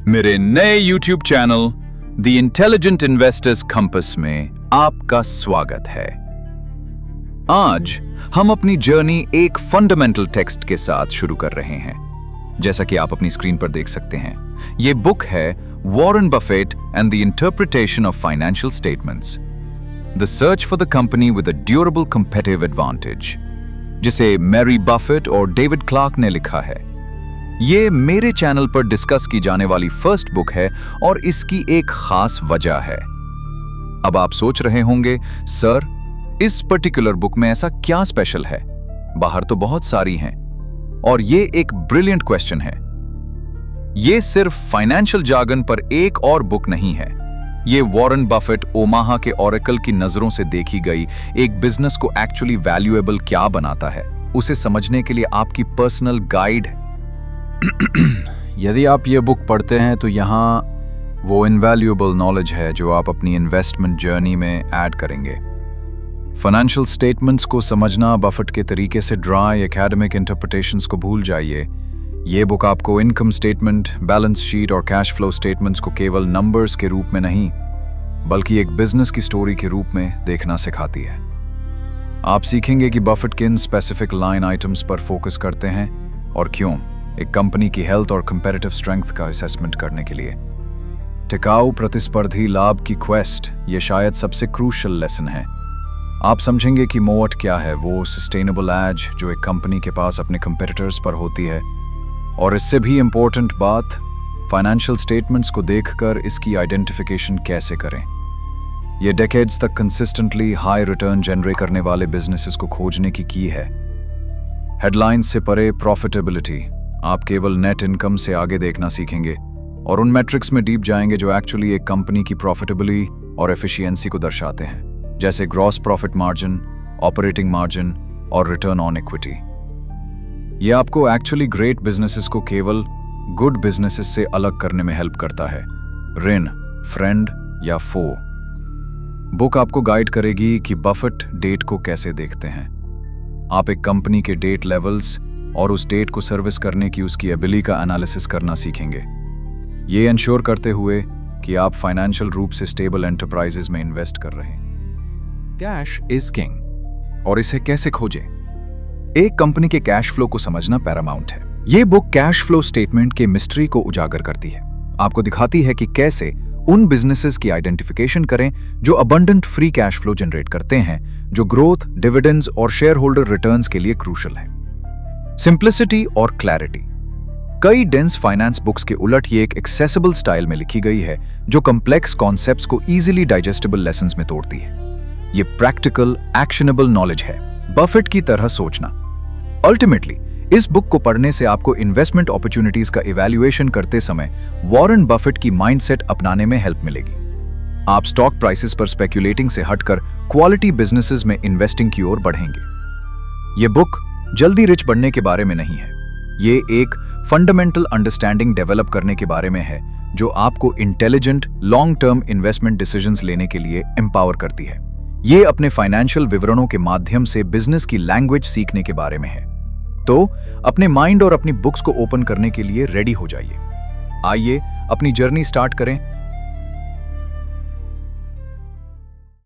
मेरे नए YouTube channel the intelligent investors compass में आपका स्वागत है। आज हम अपनी जर्नी एक फंडामेंटल टेक्स्ट के साथ शुरू कर रहे हैं। जैसा कि आप अपनी स्क्रीन पर देख सकते हैं, ये बुक है Warren Buffett and the interpretation of financial statements, the search for the company with a durable competitive advantage, जिसे मैरी बफेट और डेविड क्लार्क ने लिखा है। ये मेरे चैनल पर डिस्कस की जाने वाली फर्स्ट बुक है और इसकी एक खास वजह है। अब आप सोच रहे होंगे, सर, इस पर्टिकुलर बुक में ऐसा क्या स्पेशल है? बाहर तो बहुत सारी हैं। और ये एक ब्रिलियंट क्वेश्चन है। ये सिर्फ फाइनेंशियल जार्गन पर एक और बुक नहीं है। ये वॉरेन बफेट ओमाहा के ओरेकल की नजरों से देखी गई एक बिजनेस को एक्चुअली वैल्यूएबल क्या बनाता है, उसे समझने के लिए आपकी पर्सनल गाइड है। यदि आप ये बुक पढ़ते हैं तो यहाँ वो इनवैल्यूएबल नॉलेज है जो आप अपनी इन्वेस्टमेंट जर्नी में ऐड करेंगे। फाइनेंशियल स्टेटमेंट्स को समझना बफेट के तरीके से ड्राई एकेडमिक इंटरप्रिटेशंस को भूल जाइए। ये बुक आपको इनकम स्टेटमेंट, बैलेंस शीट और कैश फ्लो स्टेटमेंट्स को केवल नंबर्स के रूप में नहीं, बल्कि एक बिजनेस की स्टोरी के रूप में देखना सिखाती है। आप सीखेंगे कि बफेट किन स्पेसिफिक लाइन आइटम्स पर फोकस करते हैं और क्यों, एक कंपनी की हेल्थ और कंपैरेटिव स्ट्रेंथ का असेसमेंट करने के लिए। टिकाऊ प्रतिस्पर्धी लाभ की क्वेस्ट, ये शायद सबसे क्रूशियल लेसन है। आप समझेंगे कि मोट क्या है, वो सस्टेनेबल एज जो एक कंपनी के पास अपने कंपैरेटर्स पर होती है, और इससे भी इंपॉर्टेंट बात, फाइनेंशियल स्टेटमेंट्स को देखकर इसकी आइडेंटिफिकेशन कैसे करें। ये डेकेड्स तक कंसिस्टेंटली हाई रिटर्न जनरेट करने वाले बिजनेसेस को खोजने की है। हेडलाइंस से परे प्रॉफिटेबिलिटी, आप केवल नेट इनकम से आगे देखना सीखेंगे और उन मैट्रिक्स में डीप जाएंगे जो एक्चुअली एक कंपनी की प्रॉफिटेबिलिटी और एफिशिएंसी को दर्शाते हैं, जैसे gross profit margin, operating margin और रिटर्न ऑन इक्विटी। ये आपको एक्चुअली ग्रेट बिजनेसेस को केवल गुड बिजनेसेस से अलग करने में हेल्प करता है, ऋण, फ्रेंड या फो। बुक आपको गाइड करेगी कि बफेट डेट को कैसे देखते हैं। आप एक कंपनी के डेट लेवल्स और उस डेट को सर्विस करने की उसकी एबिलिटी का एनालिसिस करना सीखेंगे, ये इंश्योर करते हुए कि आप फाइनेंशियल रूप से स्टेबल एंटरप्राइजेज में इन्वेस्ट कर रहे हैं। कैश इज किंग, और इसे कैसे खोजें? एक कंपनी के कैश फ्लो को समझना पैरामाउंट है। ये बुक कैश फ्लो स्टेटमेंट के मिस्ट्री को उजागर करती है, आपको दिखाती है कि कैसे उन बिजनेसेस की आइडेंटिफिकेशन करें जो abundant free cash flow generate करते हैं, जो ग्रोथ, डिविडेंड्स और शेयर होल्डर रिटर्न्स के लिए क्रूशियल है। सिंप्लिसिटी और क्लैरिटी, कई डेंस फाइनेंस बुक्स के उलट ये एक एक्सेसिबल स्टाइल में लिखी गई है जो कॉम्प्लेक्स कॉन्सेप्ट्स को इजीली डाइजेस्टेबल लेसन्स में तोड़ती है। ये प्रैक्टिकल, एक्शनेबल नॉलेज है, बफेट की तरह सोचना। अल्टीमेटली इस बुक को पढ़ने से आपको इन्वेस्टमेंट अपॉर्चुनिटीज का इवैल्यूएशन करते समय वॉरेन बफेट की माइंडसेट अपनाने में हेल्प मिलेगी। आप स्टॉक प्राइसेस पर स्पेक्यूलेटिंग से हटकर क्वालिटी बिजनेसेस में इन्वेस्टिंग की ओर बढ़ेंगे। ये बुक जल्दी रिच बनने के बारे में नहीं है, ये एक फंडामेंटल अंडरस्टैंडिंग डेवलप करने के बारे में है जो आपको intelligent long term investment decisions लेने के लिए एम्पावर करती है। ये अपने फाइनेंशियल विवरणों के माध्यम से बिजनेस की लैंग्वेज सीखने के बारे में है। तो अपने माइंड और अपनी बुक्स को ओपन करने के लिए रेडी हो जाइए। आइए अपनी जर्नी स्टार्ट करें